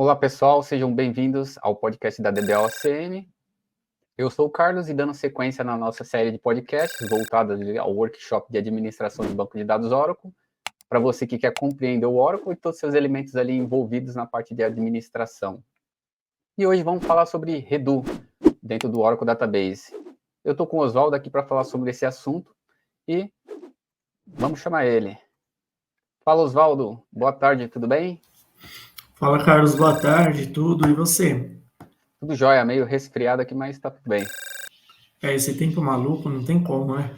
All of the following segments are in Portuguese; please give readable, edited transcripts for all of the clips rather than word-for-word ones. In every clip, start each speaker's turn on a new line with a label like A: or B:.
A: Olá pessoal, sejam bem-vindos ao podcast da DBOCM. Eu sou o Carlos e dando sequência na nossa série de podcasts voltadas ao workshop de administração de banco de dados Oracle, para você que quer compreender o Oracle e todos os seus elementos ali envolvidos na parte de administração. E hoje vamos falar sobre Redo dentro do Oracle Database. Eu estou com o Oswaldo aqui para falar sobre esse assunto e vamos chamar ele. Fala, Oswaldo, boa tarde, tudo bem?
B: Fala, Carlos, boa tarde, tudo, e você?
A: Tudo jóia, meio resfriado aqui, mas tá tudo bem.
B: Esse tempo maluco, não tem como, né?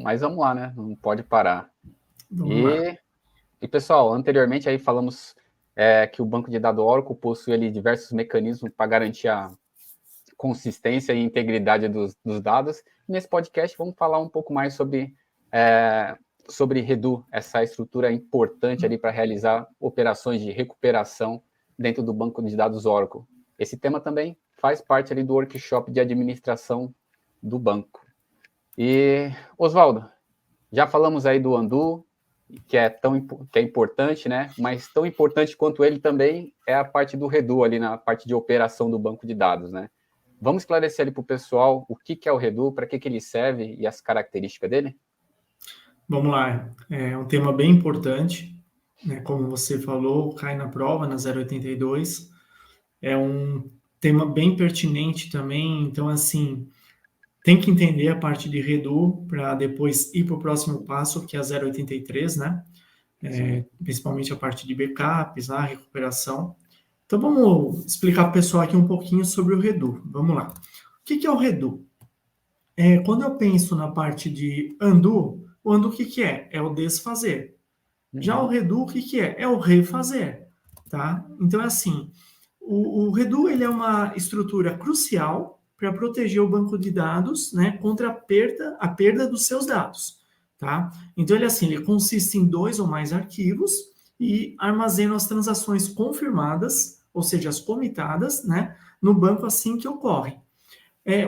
A: Mas vamos lá, né? Não pode parar.
B: Vamos lá.
A: E pessoal, anteriormente aí falamos que o banco de dados Oracle possui ali diversos mecanismos para garantir a consistência e integridade dos dados. Nesse podcast vamos falar um pouco mais sobre Redo, essa estrutura importante ali para realizar operações de recuperação dentro do banco de dados Oracle. Esse tema também faz parte ali do workshop de administração do banco. E, Oswaldo, já falamos aí do undo, que é importante, né? Mas tão importante quanto ele também é a parte do Redo ali na parte de operação do banco de dados, né? Vamos esclarecer ali para o pessoal o que é o Redo, para que ele serve e as características dele?
B: Vamos lá. É um tema bem importante, né? Como você falou, cai na prova, na 082. É um tema bem pertinente também, então, assim, tem que entender a parte de Redo para depois ir para o próximo passo, que é a 083, né? Principalmente a parte de backups, a recuperação. Então, vamos explicar para o pessoal aqui um pouquinho sobre o Redo. Vamos lá. O que é o Redo? Quando eu penso na parte de undo, o undo o que é? É o desfazer. Já o redo, o que é? É o refazer, tá? Então, é assim, o redo ele é uma estrutura crucial para proteger o banco de dados, né, contra a perda dos seus dados, tá? Então, ele consiste em 2 ou mais arquivos e armazena as transações confirmadas, ou seja, as comitadas, né, no banco assim que ocorrem.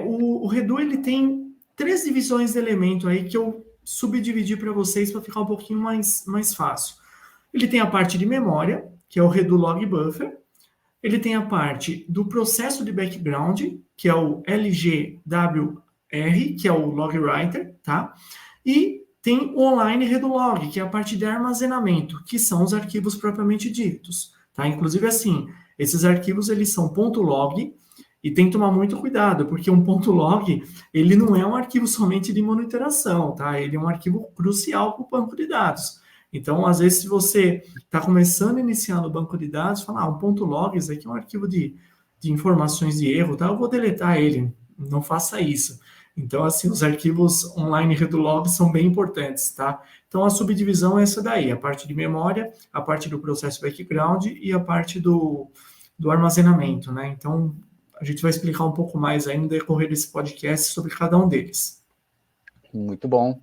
B: O Redo ele tem 3 divisões de elemento aí que eu subdividi para vocês para ficar um pouquinho mais fácil. Ele tem a parte de memória, que é o Redo Log Buffer. Ele tem a parte do processo de background, que é o LGWR, que é o Log Writer, tá? E tem o Online Redo Log, que é a parte de armazenamento, que são os arquivos propriamente ditos, tá? Inclusive, assim, esses arquivos, eles são .log, e tem que tomar muito cuidado, porque um .log, ele não é um arquivo somente de monitoração, tá? Ele é um arquivo crucial para o banco de dados. Então, às vezes, se você está começando a iniciar no banco de dados, fala, um .log, isso aqui é um arquivo de informações de erro, tá? Eu vou deletar ele. Não faça isso. Então, assim, os arquivos online Redolog são bem importantes, tá? Então, a subdivisão é essa daí, a parte de memória, a parte do processo background e a parte do armazenamento, né? Então, a gente vai explicar um pouco mais aí no decorrer desse podcast sobre cada um deles.
A: Muito bom.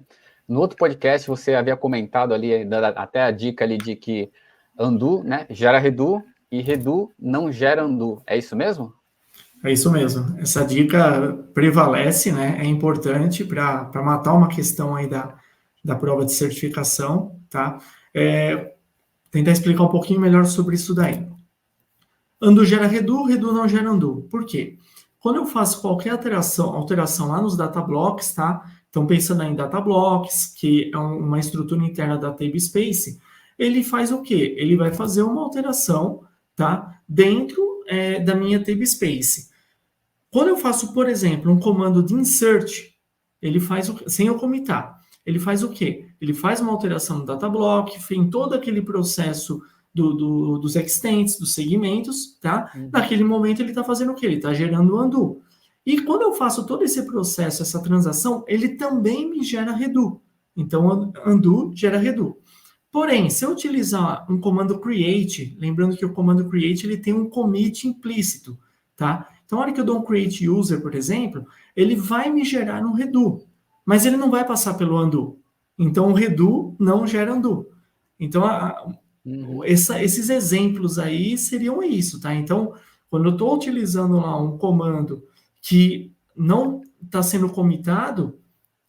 A: No outro podcast, você havia comentado ali, até a dica ali de que undo, né, gera redo e redo não gera undo. É isso mesmo?
B: É isso mesmo. Essa dica prevalece, né? É importante para matar uma questão aí da prova de certificação, tá? Tentar explicar um pouquinho melhor sobre isso daí. Undo gera redo, redo não gera undo. Por quê? Quando eu faço qualquer alteração lá nos datablocks, tá? Então, pensando em datablocks, que é uma estrutura interna da Tablespace, ele faz o quê? Ele vai fazer uma alteração, tá? Dentro da minha Tablespace. Quando eu faço, por exemplo, um comando de insert, ele faz, sem eu comitar, ele faz o quê? Ele faz uma alteração no datablock, em todo aquele processo dos extents, dos segmentos, tá? Naquele momento ele está fazendo o quê? Ele está gerando o undo. E quando eu faço todo esse processo, essa transação, ele também me gera redo. Então, undo gera redo. Porém, se eu utilizar um comando create, lembrando que o comando create ele tem um commit implícito, tá? Então, na hora que eu dou um create user, por exemplo, ele vai me gerar um redo, mas ele não vai passar pelo undo. Então, o redo não gera undo. Então, esses exemplos aí seriam isso, tá? Então, quando eu estou utilizando lá um comando que não está sendo comitado,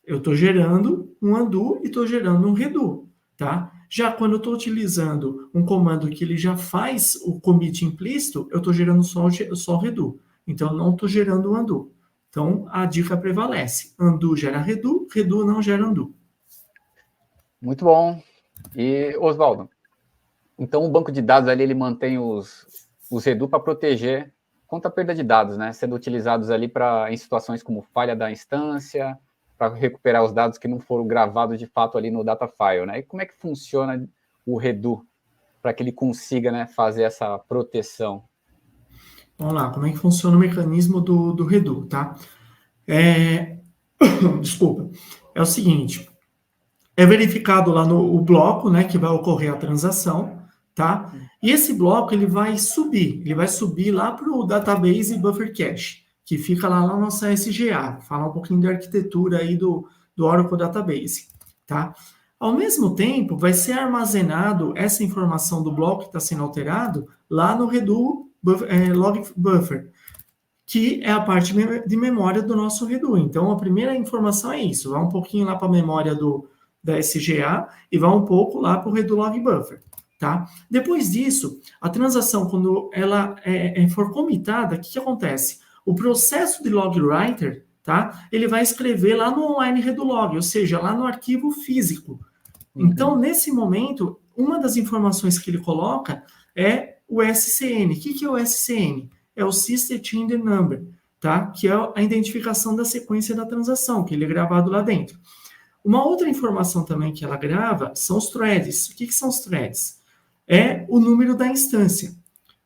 B: eu estou gerando um undo e estou gerando um redo, tá? Já quando eu estou utilizando um comando que ele já faz o commit implícito, eu estou gerando só o redo. Então, eu não estou gerando o undo. Então, a dica prevalece. Undo gera redo, redo não gera undo.
A: Muito bom. E, Oswaldo, então o banco de dados ali, ele mantém os redo para proteger contra a perda de dados, né? Sendo utilizados ali em situações como falha da instância, para recuperar os dados que não foram gravados de fato ali no data file, né? E como é que funciona o redo para que ele consiga, né, fazer essa proteção?
B: Vamos lá, como é que funciona o mecanismo do redo, tá? Desculpa. É o seguinte, é verificado lá no bloco, né, que vai ocorrer a transação, tá? E esse bloco ele vai subir lá para o database buffer cache, que fica lá na nossa SGA. Falar um pouquinho da arquitetura aí do Oracle Database, tá? Ao mesmo tempo, vai ser armazenado essa informação do bloco que está sendo alterado lá no Redo Log Buffer, que é a parte de memória do nosso Redo. Então, a primeira informação é isso, vai um pouquinho lá para a memória da SGA e vai um pouco lá para o Redo Log Buffer, tá? Depois disso, a transação, quando ela for commitada, o que acontece? O processo de log writer, tá? Ele vai escrever lá no online Redo Log, ou seja, lá no arquivo físico. Então, nesse momento, uma das informações que ele coloca é o SCN. O que é o SCN? É o Sister Chain Number, tá? Que é a identificação da sequência da transação, que ele é gravado lá dentro. Uma outra informação também que ela grava são os threads. O que são os threads? É o número da instância.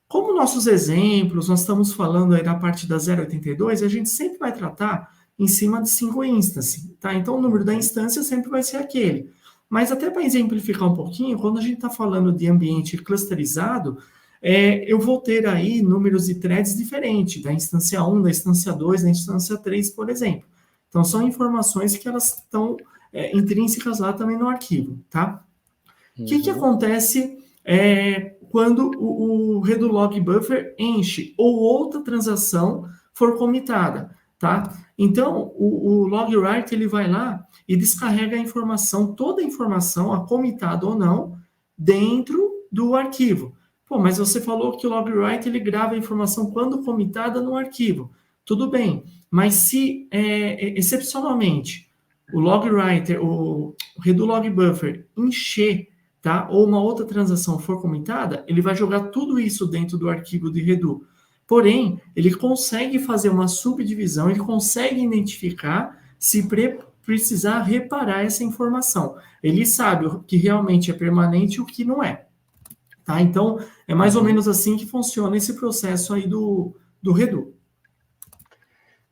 B: Como nossos exemplos, nós estamos falando aí da parte da 082, a gente sempre vai tratar em cima de 5 instances, tá? Então, o número da instância sempre vai ser aquele. Mas até para exemplificar um pouquinho, quando a gente está falando de ambiente clusterizado, eu vou ter aí números de threads diferentes, da instância 1, da instância 2, da instância 3, por exemplo. Então, são informações que elas estão intrínsecas lá também no arquivo, tá? O que acontece quando o Redo Log Buffer enche ou outra transação for comitada, tá? Então, o log write ele vai lá e descarrega a informação, toda a informação, a comitada ou não, dentro do arquivo. Pô, mas você falou que o log write ele grava a informação quando comitada no arquivo. Tudo bem, mas se excepcionalmente o log writer, o Redo Log Buffer encher, tá? Ou uma outra transação for comentada, ele vai jogar tudo isso dentro do arquivo de Redo. Porém, ele consegue fazer uma subdivisão, ele consegue identificar se precisar reparar essa informação. Ele sabe o que realmente é permanente e o que não é. Tá? Então, é mais ou menos assim que funciona esse processo aí do Redo.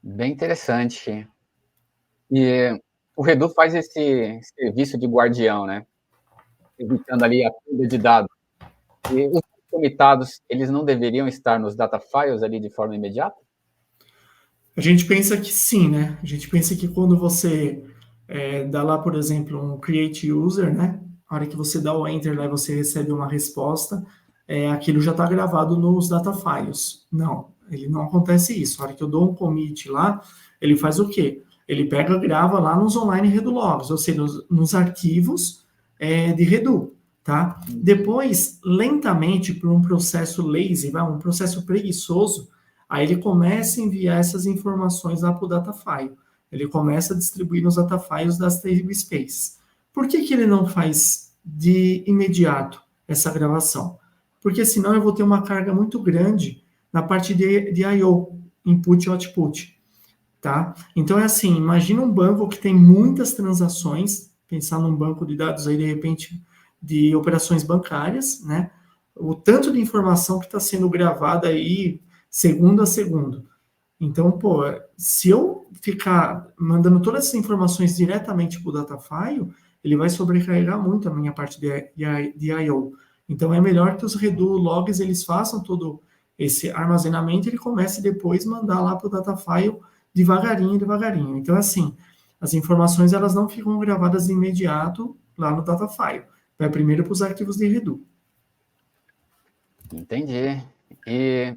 A: Bem interessante. E o Redo faz esse serviço de guardião, né? Evitando ali a perda de dados. E os comitados, eles não deveriam estar nos data files ali de forma imediata?
B: A gente pensa que sim, né? A gente pensa que quando você dá lá, por exemplo, um create user, né? A hora que você dá o enter lá e você recebe uma resposta, aquilo já está gravado nos data files. Não, ele não acontece isso. A hora que eu dou um commit lá, ele faz o quê? Ele pega e grava lá nos online Redo Logs, ou seja, nos arquivos de Redo, tá? Depois, lentamente, por um processo lazy, um processo preguiçoso, aí ele começa a enviar essas informações lá para o data file. Ele começa a distribuir nos data files das table space. Por que ele não faz de imediato essa gravação? Porque senão eu vou ter uma carga muito grande na parte de I/O, input e output. Tá? Então é assim, imagina um banco que tem muitas transações, pensar num banco de dados aí, de repente, de operações bancárias, né? O tanto de informação que está sendo gravada aí segundo a segundo. Então, pô, se eu ficar mandando todas essas informações diretamente para o data file, ele vai sobrecarregar muito a minha parte de I/O. Então, é melhor que os Redo Logs eles façam todo esse armazenamento e ele comece depois mandar lá para o data file devagarinho, devagarinho. Então, assim, as informações elas não ficam gravadas de imediato lá no data file. Vai primeiro para os arquivos de Redo.
A: Entendi. E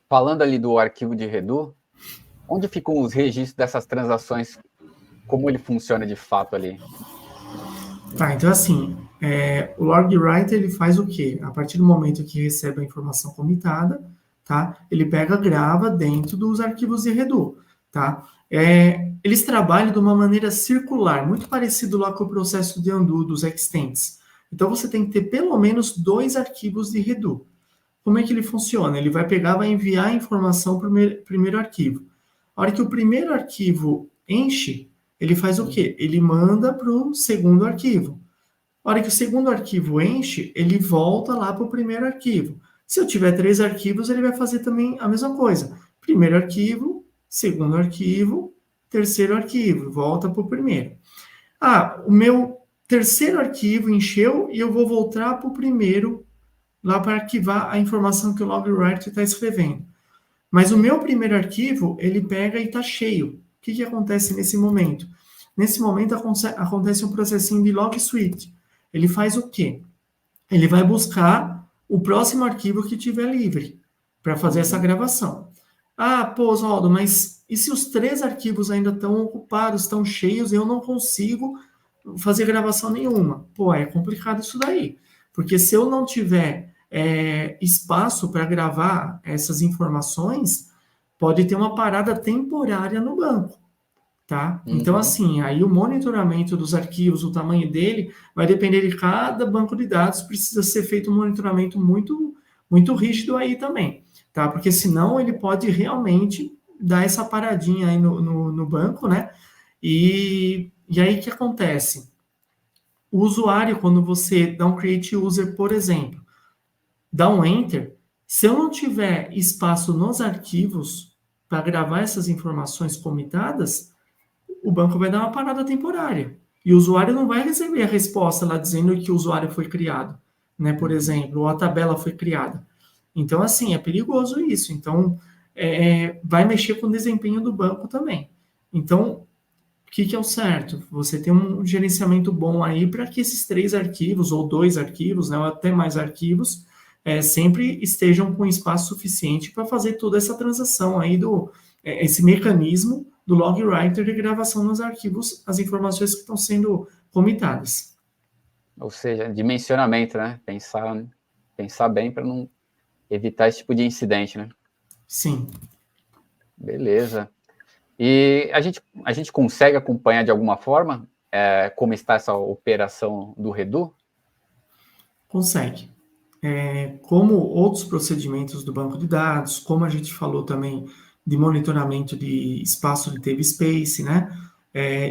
A: falando ali do arquivo de Redo, onde ficam os registros dessas transações? Como ele funciona de fato ali?
B: Tá, então assim, o log writer ele faz o quê? A partir do momento que recebe a informação comitada, tá? Ele pega, grava dentro dos arquivos de Redo, tá? Eles trabalham de uma maneira circular, muito parecido lá com o processo de undo dos extents. Então você tem que ter pelo menos 2 arquivos de Redo. Como é que ele funciona? Ele vai pegar, vai enviar a informação para o primeiro arquivo. A hora que o primeiro arquivo enche, ele faz o quê? Ele manda para o segundo arquivo. A hora que o segundo arquivo enche, ele volta lá para o primeiro arquivo. Se eu tiver 3 arquivos, ele vai fazer também a mesma coisa. Primeiro arquivo, segundo arquivo, terceiro arquivo, volta para o primeiro. O meu terceiro arquivo encheu e eu vou voltar para o primeiro, lá para arquivar a informação que o logwriter está escrevendo. Mas o meu primeiro arquivo, ele pega e está cheio. O que acontece nesse momento? Nesse momento acontece um processinho de log suite. Ele faz o quê? Ele vai buscar o próximo arquivo que tiver livre para fazer essa gravação. Oswaldo, mas e se os 3 arquivos ainda estão ocupados, estão cheios, e eu não consigo fazer gravação nenhuma? É complicado isso daí. Porque se eu não tiver espaço para gravar essas informações, pode ter uma parada temporária no banco, tá? Então, assim, aí o monitoramento dos arquivos, o tamanho dele, vai depender de cada banco de dados, precisa ser feito um monitoramento muito, muito rígido aí também, tá? Porque senão ele pode realmente dar essa paradinha aí no banco, né? E aí o que acontece? O usuário, quando você dá um create user, por exemplo, dá um enter, se eu não tiver espaço nos arquivos para gravar essas informações comitadas, o banco vai dar uma parada temporária. E o usuário não vai receber a resposta lá dizendo que o usuário foi criado, né? Por exemplo, ou a tabela foi criada. Então, assim, é perigoso isso. Então, vai mexer com o desempenho do banco também. Então, o que é o certo? Você tem um gerenciamento bom aí para que esses 3 arquivos, ou 2 arquivos, né, ou até mais arquivos, sempre estejam com espaço suficiente para fazer toda essa transação aí esse mecanismo do log writer de gravação nos arquivos, as informações que estão sendo comitadas.
A: Ou seja, dimensionamento, né? Pensar bem para não evitar esse tipo de incidente, né?
B: Sim.
A: Beleza. E a gente consegue acompanhar de alguma forma como está essa operação do Redo?
B: Consegue. Como outros procedimentos do banco de dados, como a gente falou também de monitoramento de espaço de table space, né?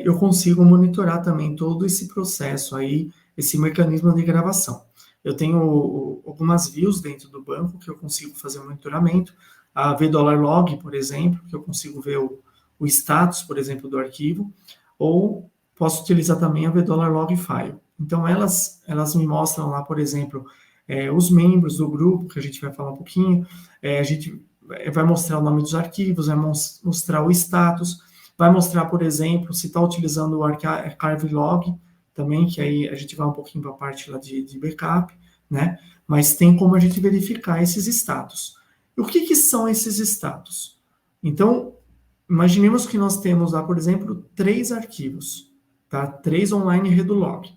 B: Eu consigo monitorar também todo esse processo aí, esse mecanismo de gravação. Eu tenho algumas views dentro do banco que eu consigo fazer monitoramento, a $log, por exemplo, que eu consigo ver o status, por exemplo, do arquivo, ou posso utilizar também a $log file. Então, elas me mostram lá, por exemplo, os membros do grupo, que a gente vai falar um pouquinho, a gente vai mostrar o nome dos arquivos, vai mostrar o status, vai mostrar, por exemplo, se está utilizando o archive log também, que aí a gente vai um pouquinho para a parte lá de backup, né? Mas tem como a gente verificar esses status. E o que são esses status? Então, imaginemos que nós temos lá, por exemplo, 3 arquivos, tá? 3 online Redulog.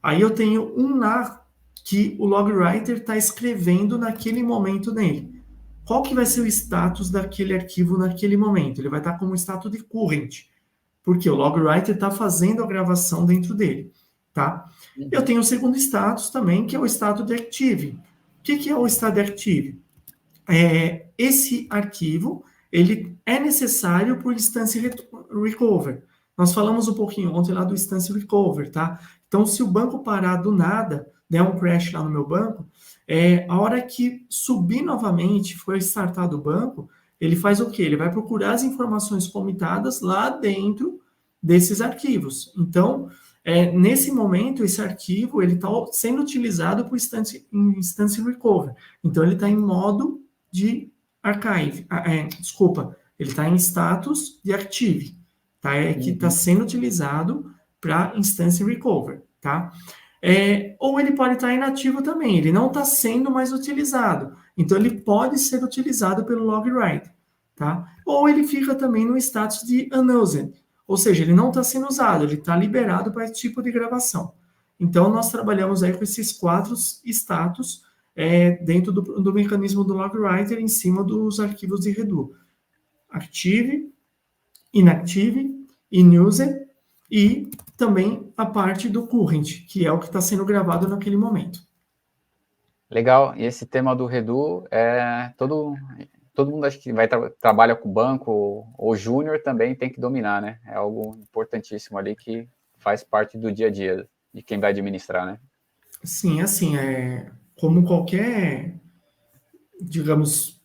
B: Aí eu tenho um lá que o logwriter está escrevendo naquele momento nele. Qual que vai ser o status daquele arquivo naquele momento? Ele vai estar como status de current, porque o logwriter está fazendo a gravação dentro dele, tá? Eu tenho o segundo status também, que é o status de active. O que é o status de active? Esse arquivo, ele é necessário para o instance recover. Nós falamos um pouquinho ontem lá do instance recover, tá? Então, se o banco parar do nada, der um crash lá no meu banco, a hora que subir novamente, for startado o banco, ele faz o quê? Ele vai procurar as informações comitadas lá dentro desses arquivos. Então, nesse momento, esse arquivo ele está sendo utilizado por instance recover. Então, ele está em modo de archive. Ele está em status de active. Tá? Que está sendo utilizado para instance recover. Tá? Ou ele pode estar inativo também. Ele não está sendo mais utilizado. Então, ele pode ser utilizado pelo logwriter. Tá? Ou ele fica também no status de unused. Ou seja, ele não está sendo usado, ele está liberado para esse tipo de gravação. Então, nós trabalhamos aí com esses 4 status dentro do mecanismo do logwriter em cima dos arquivos de Redo. Active, inactive, in-user e também a parte do current, que é o que está sendo gravado naquele momento.
A: Legal, e esse tema do Redo, todo mundo acho que trabalha com banco ou júnior também tem que dominar, né? É algo importantíssimo ali que faz parte do dia a dia de quem vai administrar, né?
B: Sim, assim, como qualquer, digamos,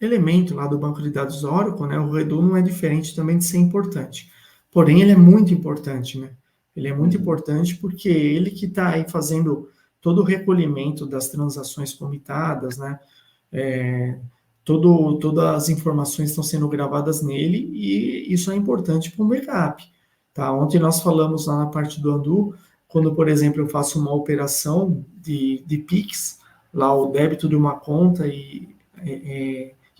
B: elemento lá do banco de dados Oracle, né? O Redo não é diferente também de ser importante. Porém, ele é muito importante, né? Ele é muito importante porque ele que está aí fazendo todo o recolhimento das transações comitadas, né? Todas as informações estão sendo gravadas nele e isso é importante para o backup. Tá? Ontem nós falamos lá na parte do Undo, quando, por exemplo, eu faço uma operação de PIX, lá o débito de uma conta e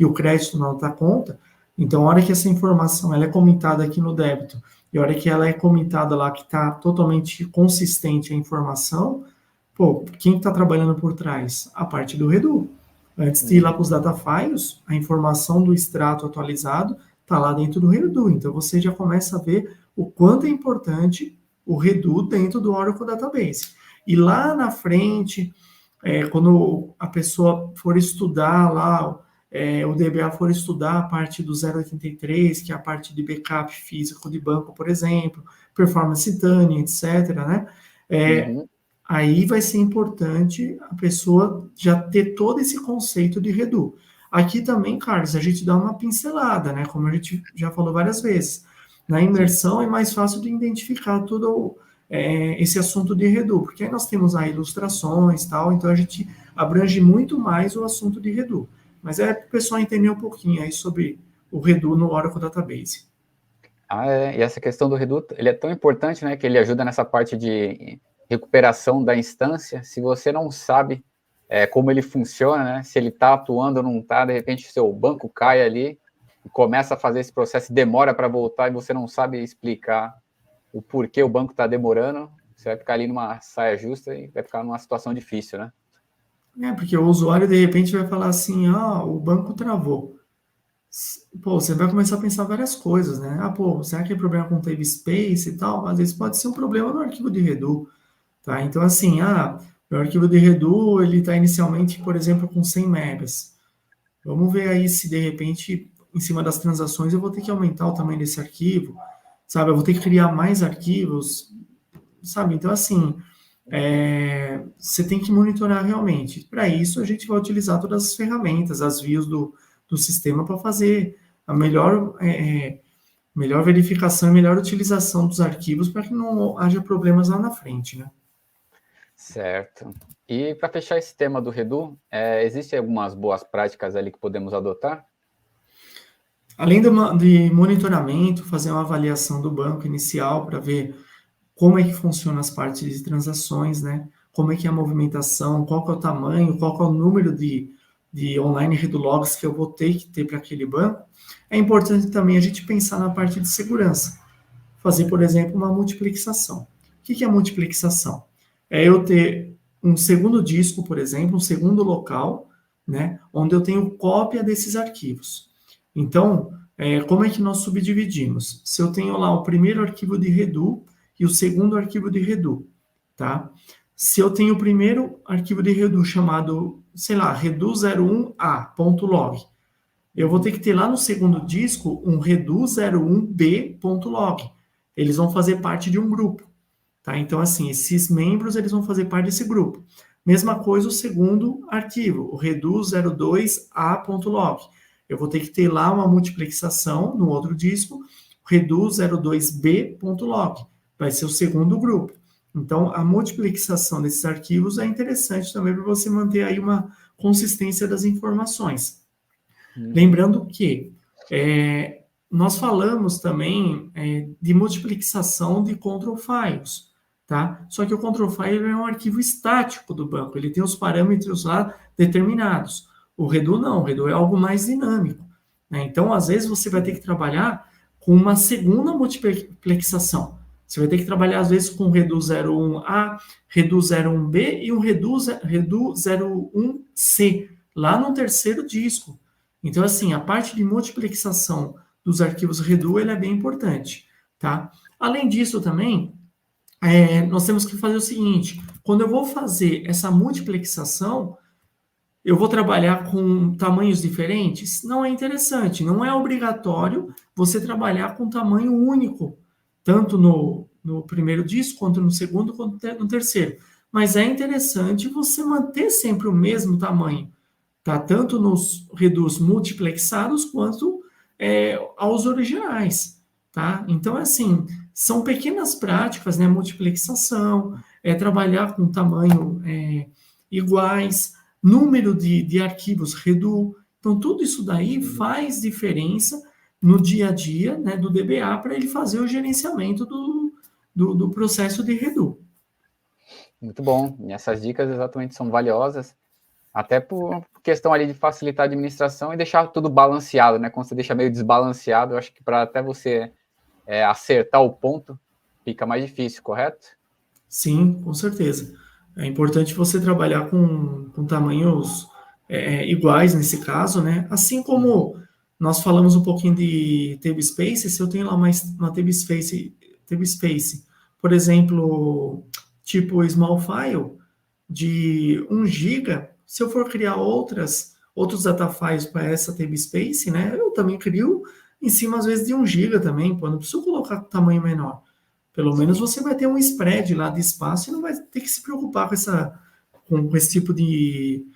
B: o crédito na outra conta, então a hora que essa informação ela é comitada aqui no débito e a hora que ela é comitada lá que está totalmente consistente a informação, pô, quem está trabalhando por trás? A parte do Redo. Antes de ir lá para os data files, a informação do extrato atualizado está lá dentro do Redo. Então, você já começa a ver o quanto é importante o Redo dentro do Oracle Database. E lá na frente, quando a pessoa for estudar lá, o DBA for estudar a parte do 083, que é a parte de backup físico de banco, por exemplo, performance tuning, etc., né? Aí vai ser importante a pessoa já ter todo esse conceito de Redo. Aqui também, Carlos, a gente dá uma pincelada, né? Como a gente já falou várias vezes. Na imersão é mais fácil de identificar todo esse assunto de Redo, porque aí nós temos aí ilustrações e tal, então a gente abrange muito mais o assunto de Redo. Mas para o pessoal entender um pouquinho aí sobre o Redo no Oracle Database.
A: E essa questão do Redo, ele é tão importante, né, que ele ajuda nessa parte de recuperação da instância. Se você não sabe como ele funciona, né, se ele está atuando ou não está, de repente seu banco cai ali e começa a fazer esse processo, demora para voltar e você não sabe explicar o porquê o banco está demorando, você vai ficar ali numa saia justa e vai ficar numa situação difícil, né?
B: Porque o usuário, de repente, vai falar assim, o banco travou. Pô, você vai começar a pensar várias coisas, né? Será que é problema com table space e tal? Às vezes pode ser um problema no arquivo de Redo, tá? Então, assim, meu arquivo de Redo, ele está inicialmente, por exemplo, com 100 megas. Vamos ver aí se, de repente, em cima das transações, eu vou ter que aumentar o tamanho desse arquivo, sabe? Eu vou ter que criar mais arquivos, sabe? Então, assim, você tem que monitorar realmente. Para isso, a gente vai utilizar todas as ferramentas, as vias do sistema para fazer a melhor verificação e melhor utilização dos arquivos para que não haja problemas lá na frente, né?
A: Certo. E para fechar esse tema do Redo, existem algumas boas práticas ali que podemos adotar?
B: Além de monitoramento, fazer uma avaliação do banco inicial para ver como é que funcionam as partes de transações, né? Como é que é a movimentação, qual que é o tamanho, qual que é o número de online Redo logs que eu vou ter que ter para aquele banco. É importante também a gente pensar na parte de segurança. Fazer, por exemplo, uma multiplexação. O que é a multiplexação? É eu ter um segundo disco, por exemplo, um segundo local, né, onde eu tenho cópia desses arquivos. Então, como é que nós subdividimos? Se eu tenho lá o primeiro arquivo de Redo e o segundo arquivo de Redo, tá? Se eu tenho o primeiro arquivo de Redo chamado, sei lá, redo01a.log, eu vou ter que ter lá no segundo disco um redo01b.log. Eles vão fazer parte de um grupo, tá? Então, assim, esses membros, eles vão fazer parte desse grupo. Mesma coisa o segundo arquivo, o redo02a.log. Eu vou ter que ter lá uma multiplexação no outro disco, redo02b.log. Vai ser o segundo grupo. Então, a multiplexação desses arquivos é interessante também para você manter aí uma consistência das informações. Lembrando que nós falamos também de multiplexação de control files, tá? Só que o control file é um arquivo estático do banco, ele tem os parâmetros lá determinados. O Redo não, o Redo é algo mais dinâmico, né? Então, às vezes, você vai ter que trabalhar com uma segunda multiplexação. Você vai ter que trabalhar, às vezes, com Redu 01A, Redu 01B e um Redu 01C, lá no terceiro disco. Então, assim, a parte de multiplexação dos arquivos Redu, ele é bem importante, tá? Além disso, também, nós temos que fazer o seguinte, quando eu vou fazer essa multiplexação, eu vou trabalhar com tamanhos diferentes? Não é interessante, não é obrigatório você trabalhar com tamanho único, tanto no primeiro disco, quanto no segundo, quanto no terceiro. Mas é interessante você manter sempre o mesmo tamanho, tá? Tanto nos reduz multiplexados, quanto aos originais, tá? Então, assim, são pequenas práticas, né? Multiplexação, trabalhar com tamanho iguais, número de arquivos Redu. Então, tudo isso daí faz diferença no dia a dia, né, do DBA para ele fazer o gerenciamento do processo de Redu.
A: Muito bom. E essas dicas exatamente são valiosas, até por questão ali de facilitar a administração e deixar tudo balanceado, né? Quando você deixa meio desbalanceado, eu acho que para até você acertar o ponto, fica mais difícil, correto?
B: Sim, com certeza. É importante você trabalhar com tamanhos iguais nesse caso, né? Assim como nós falamos um pouquinho de table space, se eu tenho lá uma table space, por exemplo, tipo small file de 1 GB, se eu for criar outros data files para essa table space, né? Eu também crio em cima, às vezes, de 1 GB também, pô, não preciso colocar tamanho menor. Pelo menos você vai ter um spread lá de espaço e não vai ter que se preocupar com esse tipo de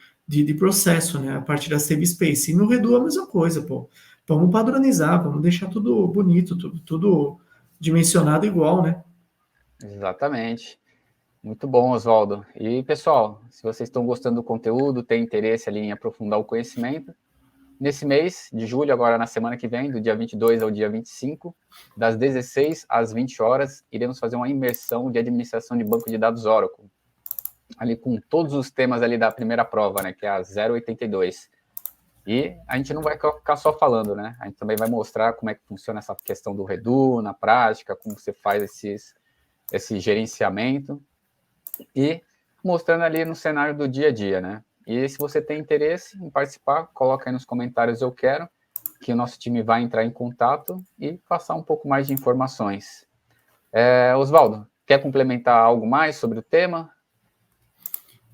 B: processo, né? A partir da Save Space. E no Redu é a mesma coisa, pô. Vamos padronizar, vamos deixar tudo bonito, tudo dimensionado igual, né?
A: Exatamente. Muito bom, Oswaldo. E, pessoal, se vocês estão gostando do conteúdo, têm interesse ali em aprofundar o conhecimento, nesse mês de julho, agora na semana que vem, do dia 22 ao dia 25, das 16 às 20 horas, iremos fazer uma imersão de administração de banco de dados Oracle, ali com todos os temas ali da primeira prova, né, que é a 082. E a gente não vai ficar só falando, né? A gente também vai mostrar como é que funciona essa questão do Redu na prática, como você faz esse gerenciamento e mostrando ali no cenário do dia a dia, né? E se você tem interesse em participar, coloca aí nos comentários eu quero, que o nosso time vai entrar em contato e passar um pouco mais de informações. Oswaldo, quer complementar algo mais sobre o tema?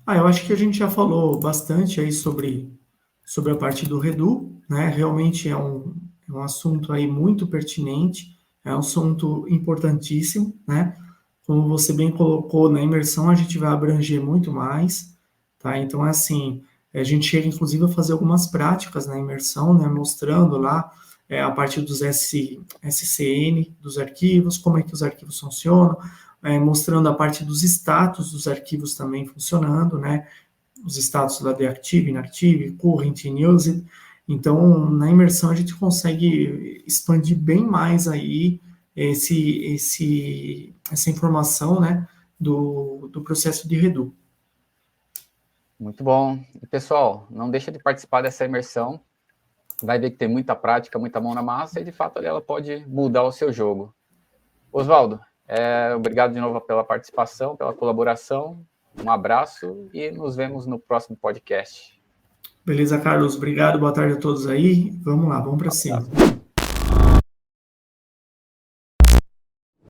B: Eu acho que a gente já falou bastante aí sobre a parte do Redu, né? Realmente é um assunto aí muito pertinente, é um assunto importantíssimo, né? Como você bem colocou, na imersão a gente vai abranger muito mais, tá? Então, assim, a gente chega, inclusive, a fazer algumas práticas na imersão, né? Mostrando lá a partir dos SCN, dos arquivos, como é que os arquivos funcionam, mostrando a parte dos status dos arquivos também funcionando, né? Os status lá de Active, Inactive, Current, Unused. Então, na imersão a gente consegue expandir bem mais aí essa informação, né, do processo de Redu.
A: Muito bom. E, pessoal, não deixa de participar dessa imersão. Vai ver que tem muita prática, muita mão na massa e, de fato, ela pode mudar o seu jogo. Oswaldo, obrigado de novo pela participação, pela colaboração. Um abraço e nos vemos no próximo podcast.
B: Beleza, Carlos? Obrigado, boa tarde a todos aí. Vamos lá, vamos para cima.